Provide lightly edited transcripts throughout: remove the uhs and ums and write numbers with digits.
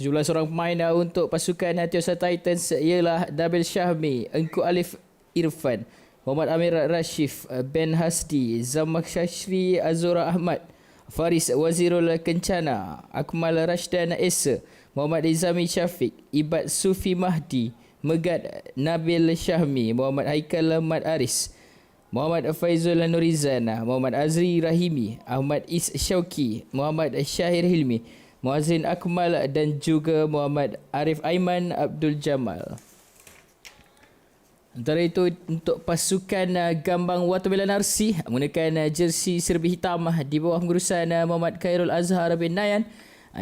17 orang pemain untuk pasukan Tiosa Titans ialah Nabil Syahmi, Engku Alif Irfan, Muhammad Amir Rashif, Ben Hasdi, Zamak Syashri, Azura Ahmad, Faris Wazirul Kencana, Akmal Rashdan Esa, Muhammad Izami Syafiq, Ibad Sufi Mahdi, Megat Nabil Syahmi, Muhammad Haikal Mat Aris, Muhammad Faizul Nurizan, Muhammad Azri Rahimi, Ahmad Is Syauki, Muhammad Syahir Hilmi, Muazzin Akmal dan juga Muhammad Arif Aiman Abdul Jamal. Antara itu untuk pasukan Gambang Watermelon RC menggunakan jersey serba hitam di bawah pengurusan Muhammad Khairul Azhar bin Nayan,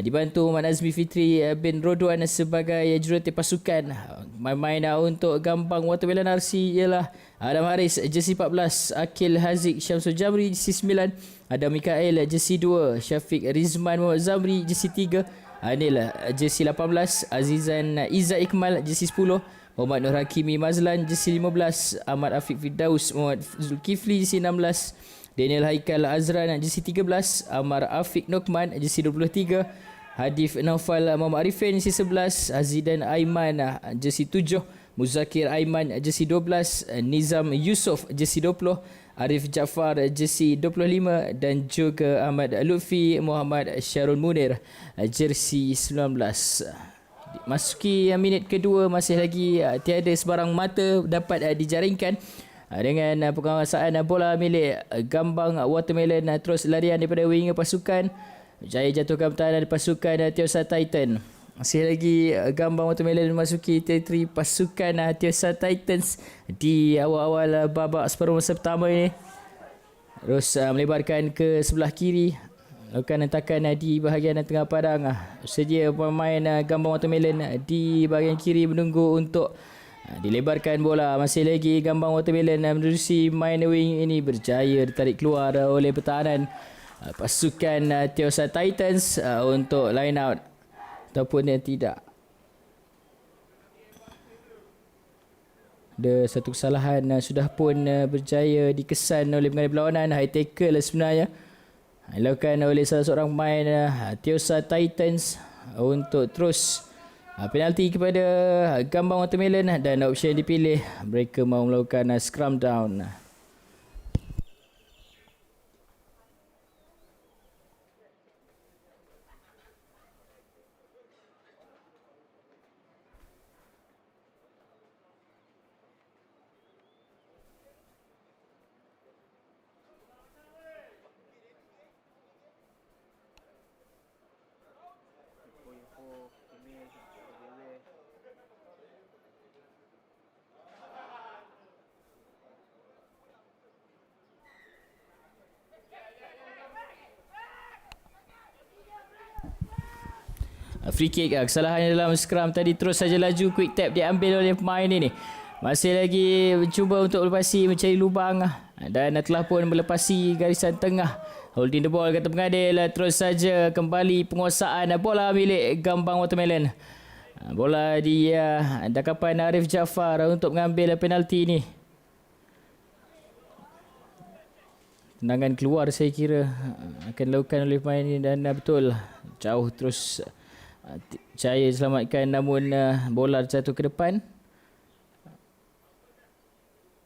dibantu Muhammad Azmi Fitri bin Rodwan sebagai jurulatih pasukan. Main untuk Gambang Watermelon RC ialah Adam Haris jersey 14, Akil Haziq Syamsul Jamri jersey 9, Adam Mikael jersey 2, Syafiq Rizman Muhammad Zamri jersey 3, Anil jersey 18, Azizan Izzat Ikmal jersey 10, Muhammad Nur Hakimi Mazlan jersey 15, Ahmad Afiq Firdaus Muhammad Zulkifli jersey 16, Daniel Haikal Azran jersey 13, Amar Afiq Nokman jersey 23, Hadif Naufal Muhammad Arifin jersey 11, Azidan Aiman jersey 7, Muzakir Aiman jersey 12, Nizam Yusof jersey 20, Arif Jaafar jersey 25 dan juga Ahmad Lutfi Muhammad Syarul Munir jersey 19. Masuki minit kedua, masih lagi tiada sebarang mata dapat dijaringkan dengan penguasaan bola milik Gambang Watermelon. Terus larian daripada winger pasukan, berjaya jatuhkan pertahanan pasukan Tiosa Titan. Masih lagi Gambang Watermelon memasuki teritori pasukan Tiosa Titans di awal-awal babak separuh masa pertama ini. Terus melebarkan ke sebelah kiri, lakukan hentakan di bahagian tengah padang. Sedia pemain Gambang Watermelon di bahagian kiri menunggu untuk dilebarkan bola. Masih lagi Gambang Watermelon menerusi main wing ini, berjaya ditarik keluar oleh pertahanan pasukan Tiosa Titans untuk line out ataupun tidak. Ada satu kesalahan sudah pun berjaya dikesan oleh pengadil berlawanan. High tackle sebenarnya dilakukan oleh salah seorang pemain Tiosa Titans untuk terus penalti kepada Gambang Watermelon, dan option dipilih mereka mahu melakukan scrum down. Free kick, kesalahan dalam scrum tadi. Terus saja laju, quick tap diambil oleh pemain ini. Masih lagi mencuba untuk melepasi, mencari lubang, dan telah pun melepasi garisan tengah. Holding the ball kata pengadil. Terus saja kembali penguasaan bola milik Gambang Watermelon. Bola di dakapan Arif Jaafar untuk mengambil penalti ini. Tendangan keluar saya kira akan dilakukan oleh pemain ini, dan betul jauh terus Jaya selamatkan, namun bola jatuh ke depan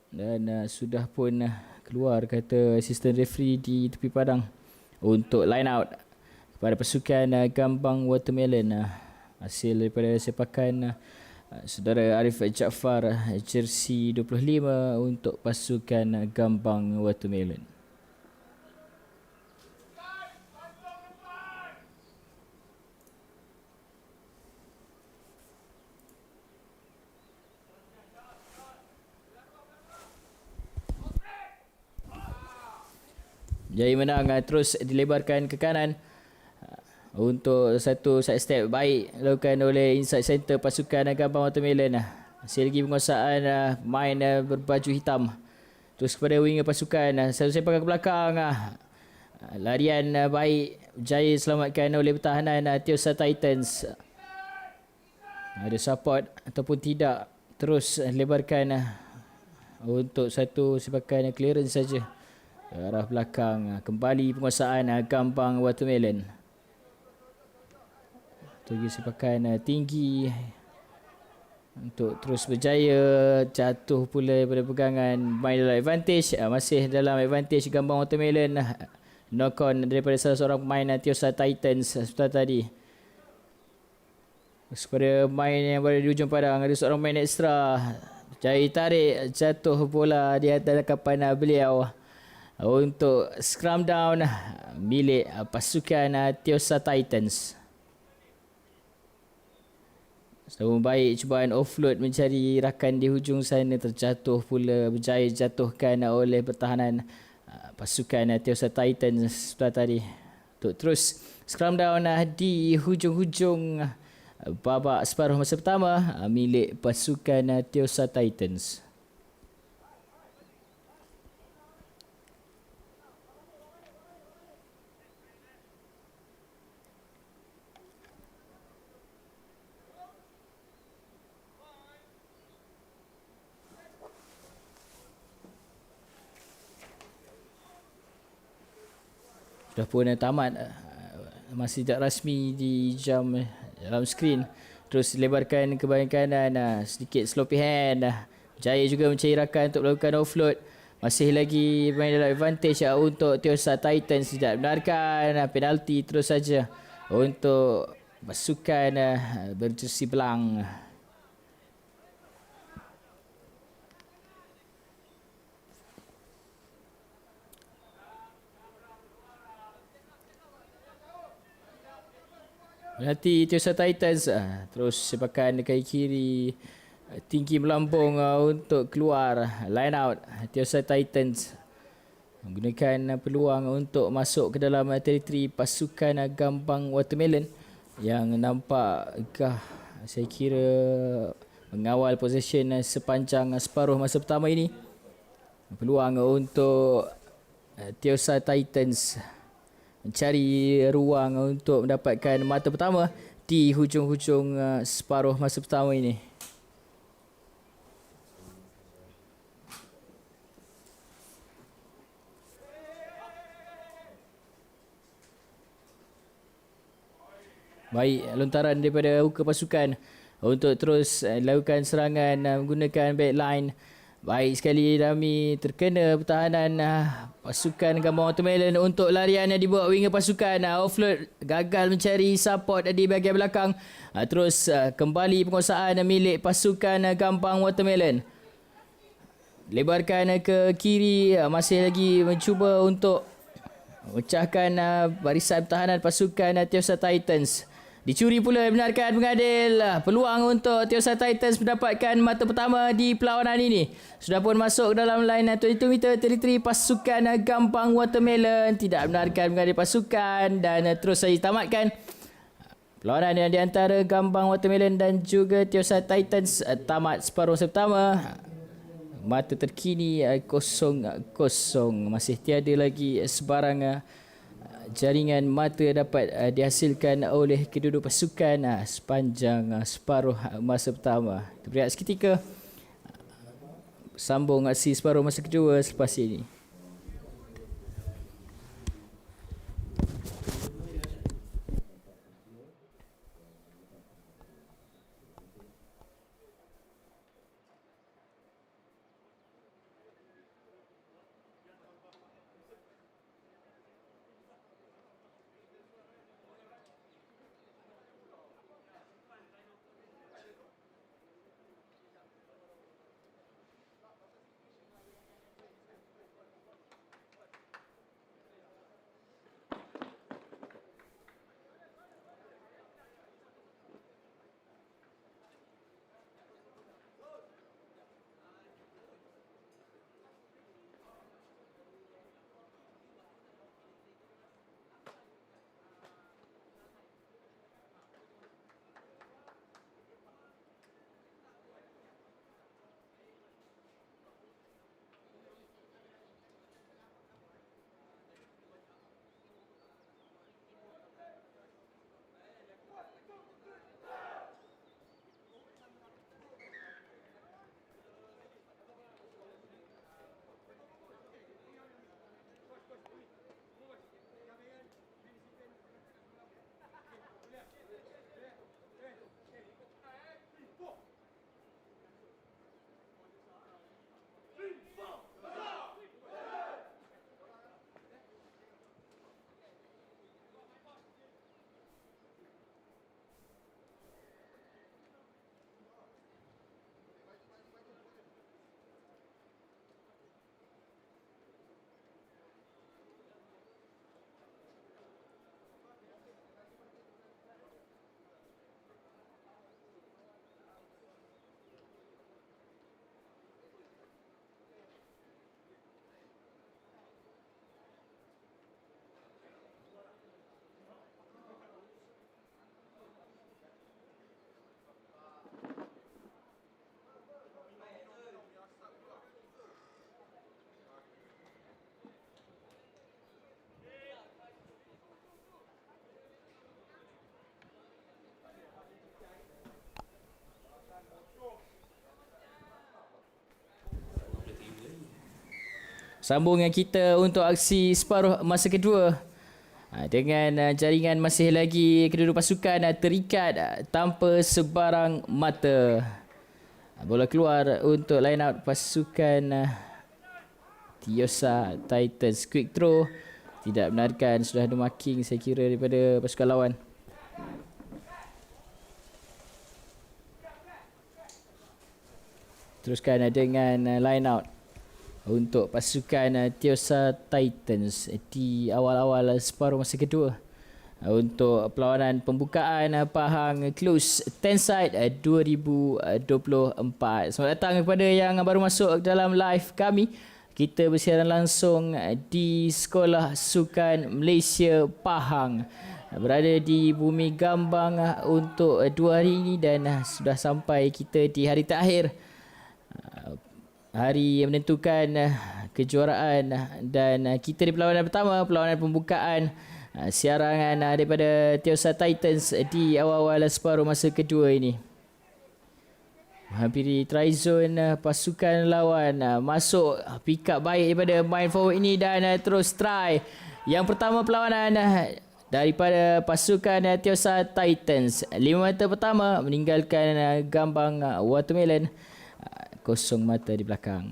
dan sudah pun keluar kata assistant referee di tepi padang untuk line out kepada pasukan Gambang Watermelon. Hasil daripada sepakan saudara Arif Jaafar jersey 25 untuk pasukan Gambang Watermelon. Jaya menang, terus dilebarkan ke kanan untuk satu side step baik dilakukan oleh inside center pasukan Gambang Watermelon. Masih lagi penguasaan main berbaju hitam. Terus kepada winger pasukan, satu sepakan ke belakang, larian baik, jaya selamatkan oleh pertahanan Tiosa Titans. Ada support ataupun tidak, terus lebarkan untuk satu sepakan clearance saja ke arah belakang. Kembali penguasaan Gambang Watermelon. strategi sepakan tinggi untuk terus berjaya. Jatuh pula daripada pegangan, main dalam advantage, masih dalam advantage Gambang Watermelon. Knock on daripada salah seorang pemain Tiosa Titans sebentar tadi. Kepada main yang berada di ujung padang, ada seorang main ekstra. Jaya tarik, jatuh bola di atas kapan beliau untuk scrum down milik pasukan Tiosa Titans. Sama baik cubaan offload mencari rakan di hujung sana, terjatuh pula, berjaya jatuhkan oleh pertahanan pasukan Tiosa Titans sebentar tadi. Untuk terus scrum down di hujung-hujung babak separuh masa pertama milik pasukan Tiosa Titans. Sudah pun tamat, masih tak rasmi di jam dalam skrin. Terus lebarkan ke bahagian kanan, sedikit sloppy hand. Jaya juga mencari rakan untuk melakukan offload. Masih lagi main dalam advantage untuk Tiosa Titans. Tidak benarkan penalti terus saja untuk pasukan berjersey belang. Nanti Tiosa Titans terus sepakan kaki kiri tinggi melambung untuk keluar line out. Tiosa Titans menggunakan peluang untuk masuk ke dalam teritori pasukan Gambang Watermelon yang nampaklah saya kira mengawal possession sepanjang separuh masa pertama ini. Peluang untuk Tiosa Titans mencari ruang untuk mendapatkan mata pertama di hujung-hujung separuh masa pertama ini. Baik, lontaran daripada muka pasukan untuk terus lakukan serangan menggunakan backline. Baik sekali Rami, terkena pertahanan pasukan Gambang Watermelon untuk larian yang dibuat winger pasukan. Offload gagal mencari support di bahagian belakang. Terus kembali penguasaan milik pasukan Gambang Watermelon. Lebarkan ke kiri, masih lagi mencuba untuk memecahkan barisan pertahanan pasukan Tiosa Titans. Dicuri pula, benarkan pengadil. Peluang untuk Tiosa Titans mendapatkan mata pertama di perlawanan ini. Sudah pun masuk dalam line 22 meter teritori pasukan Gambang Watermelon. Tidak benarkan pengadil pasukan dan terus saja tamatkan. Perlawanan yang di antara Gambang Watermelon dan juga Tiosa Titans tamat separuh masa pertama. Mata terkini 0-0. Masih tiada lagi sebarang jaringan mata dapat dihasilkan oleh kedua-dua pasukan sepanjang separuh masa pertama. Kita berehat seketika, sambung aksi separuh masa kedua selepas ini. Sambung dengan kita untuk aksi separuh masa kedua. Dengan jaringan masih lagi kedua-dua pasukan terikat tanpa sebarang mata. Bola keluar untuk line out pasukan Tiosa Titans. Quick throw. Tidak benarkan, sudah ada marking saya kira daripada pasukan lawan. Teruskan dengan line out untuk pasukan Tiosa Titans di awal-awal separuh masa kedua. Untuk perlawanan pembukaan Pahang Close 10 Side 2024. Selamat datang kepada yang baru masuk dalam live kami. Kita bersiaran langsung di Sekolah Sukan Malaysia Pahang. Berada di Bumi Gambang untuk 2 hari ini dan sudah sampai kita di hari terakhir. Hari yang menentukan kejuaraan dan kita di perlawanan pertama, perlawanan pembukaan siaran daripada Tiosa Titans di awal-awal separuh masa kedua ini. Hampiri try zone pasukan lawan, masuk pick up baik daripada main forward ini dan terus try. Yang pertama perlawanan daripada pasukan Tiosa Titans. 5 mata pertama meninggalkan gambang watermelon. Kosong mata di belakang.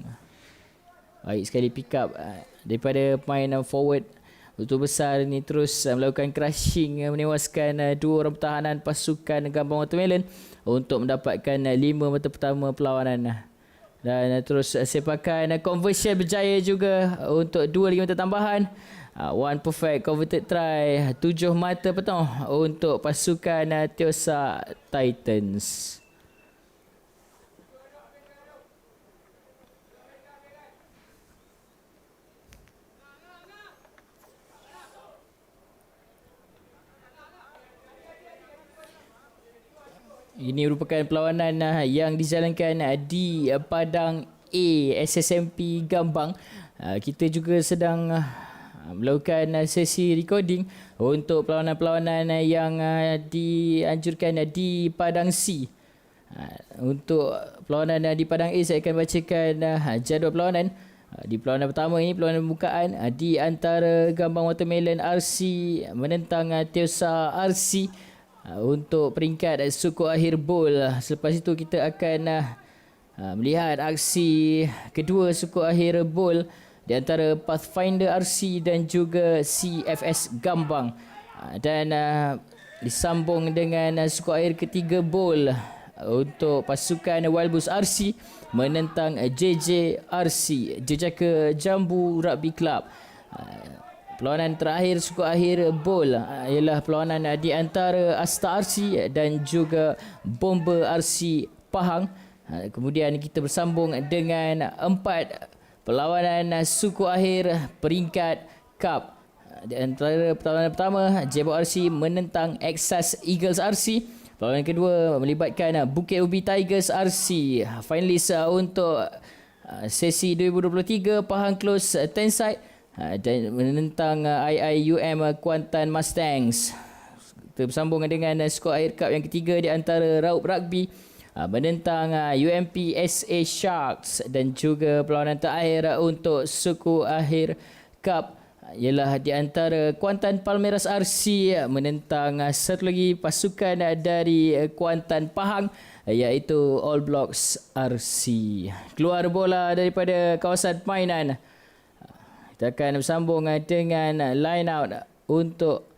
Baik sekali pick up daripada pemain forward. Betul besar ni terus melakukan crushing, menewaskan 2 orang pertahanan pasukan gambang watermelon untuk mendapatkan 5 mata pertama perlawanan. Dan terus sepakan conversion berjaya juga untuk 2 lagi mata tambahan. One perfect converted try, 7 mata penuh untuk pasukan Tiosa Titans. Ini merupakan perlawanan yang dijalankan di Padang A SSMP Gambang. Kita juga sedang melakukan sesi recording untuk perlawanan-perlawanan yang dianjurkan di Padang C. Untuk perlawanan di Padang A, saya akan bacakan jadual perlawanan. Di perlawanan pertama ini, perlawanan pembukaan di antara Gambang Watermelon RC menentang Tiosa RC untuk peringkat suku akhir bowl. Selepas itu kita akan melihat aksi kedua suku akhir bowl di antara Pathfinder RC dan juga CFS Gambang. Dan disambung dengan suku akhir ketiga bowl untuk pasukan Wildbus RC menentang JJ RC, Jejaka Jambu Rugby Club. Perlawanan terakhir suku akhir bowl ialah perlawanan di antara Asta RC dan juga Bomber RC Pahang. Kemudian kita bersambung dengan 4 perlawanan suku akhir peringkat Cup. Di antara perlawanan pertama, Jebok RC menentang Exas Eagles RC. Perlawanan kedua melibatkan Bukit Ubi Tigers RC. Finalis untuk sesi 2023 Pahang Close 10 Side dan menentang IIUM Kuantan Mustangs. Kita bersambung dengan skor akhir cup yang ketiga di antara Raup Rugby menentang UMP SA Sharks. Dan juga perlawanan terakhir untuk suku akhir cup ialah di antara Kuantan Palmeras RC menentang satu lagi pasukan dari Kuantan Pahang, iaitu All Blocks RC. Keluar bola daripada kawasan permainan. Kita akan bersambung dengan line out untuk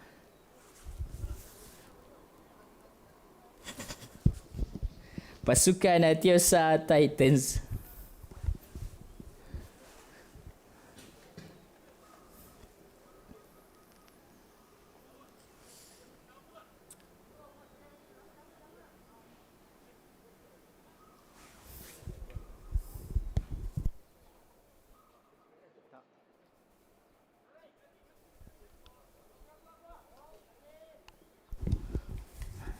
pasukan Tiosa Titans.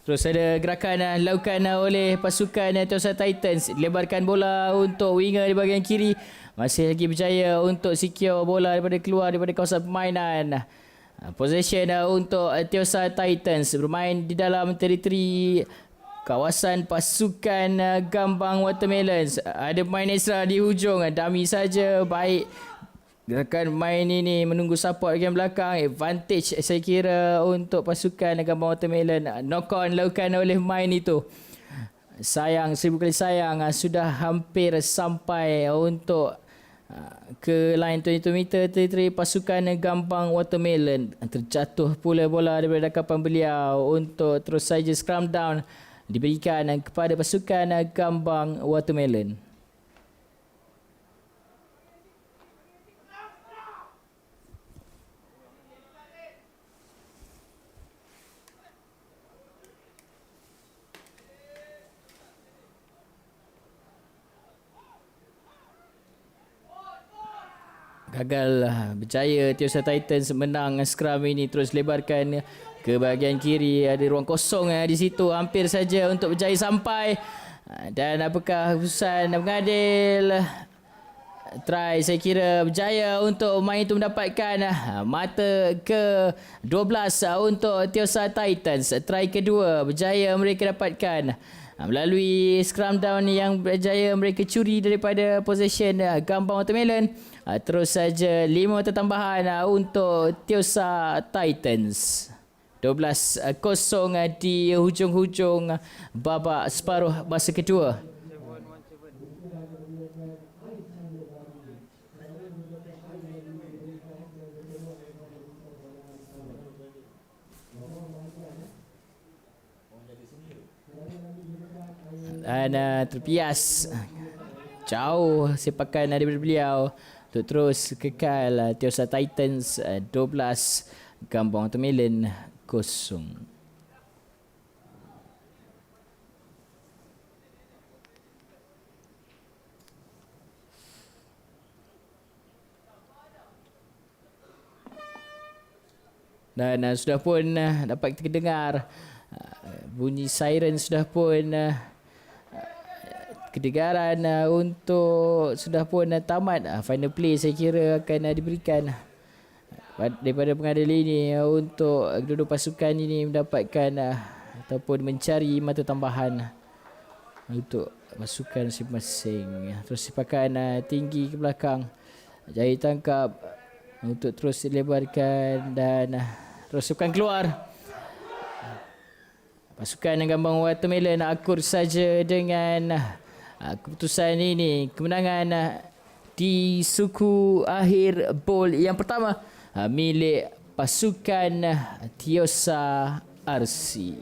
Terus ada gerakan dilakukan oleh pasukan Tiosa Titans. Lebarkan bola untuk winger di bahagian kiri. Masih lagi berjaya untuk secure bola daripada keluar daripada kawasan permainan. Possession untuk Tiosa Titans bermain di dalam teritori kawasan pasukan Gambang Watermelons. Ada pemain extra di hujung. Dummy saja, baik Gerakan main ini menunggu support bahagian belakang. Advantage saya kira untuk pasukan Gambang Watermelon. Knock on lakukan oleh main itu. Sayang, 1000 kali sayang. Sudah hampir sampai untuk ke line 22 meter territory pasukan Gambang Watermelon. Terjatuh pula bola daripada dakapan beliau untuk terus saja scrum down diberikan kepada pasukan Gambang Watermelon. Gagal berjaya Tiosa Titans menang scrum ini, terus lebarkan ke bahagian kiri. Ada ruang kosong di situ, hampir saja untuk berjaya sampai. Dan apakah keputusan mengadil? Try saya kira berjaya untuk main itu mendapatkan mata ke 12 untuk Tiosa Titans. Try kedua berjaya mereka dapatkan melalui scrum down yang berjaya mereka curi daripada possession Gambang Watermelon. Terus saja 5 tambahan untuk Tiosa Titans. 12-0 di hujung-hujung babak separuh masa kedua. Dan terpias jauh sepakan daripada beliau untuk terus kekal Tiosa Titans 12, Gambang Watermelon 0. Dan sudah pun dapat kita dengar bunyi siren, sudah pun kedengaran untuk sudah pun tamat. Final play saya kira akan diberikan daripada pengadil ini untuk kedua-dua pasukan ini mendapatkan ataupun mencari mata tambahan untuk pasukan masing-masing. Terus sepakan tinggi ke belakang, jaya tangkap untuk terus dilebarkan dan terus sepakan keluar. Pasukan Gambang Watermelon akur saja dengan keputusan ini. Kemenangan di suku akhir bowl yang pertama milik pasukan Tiosa RC.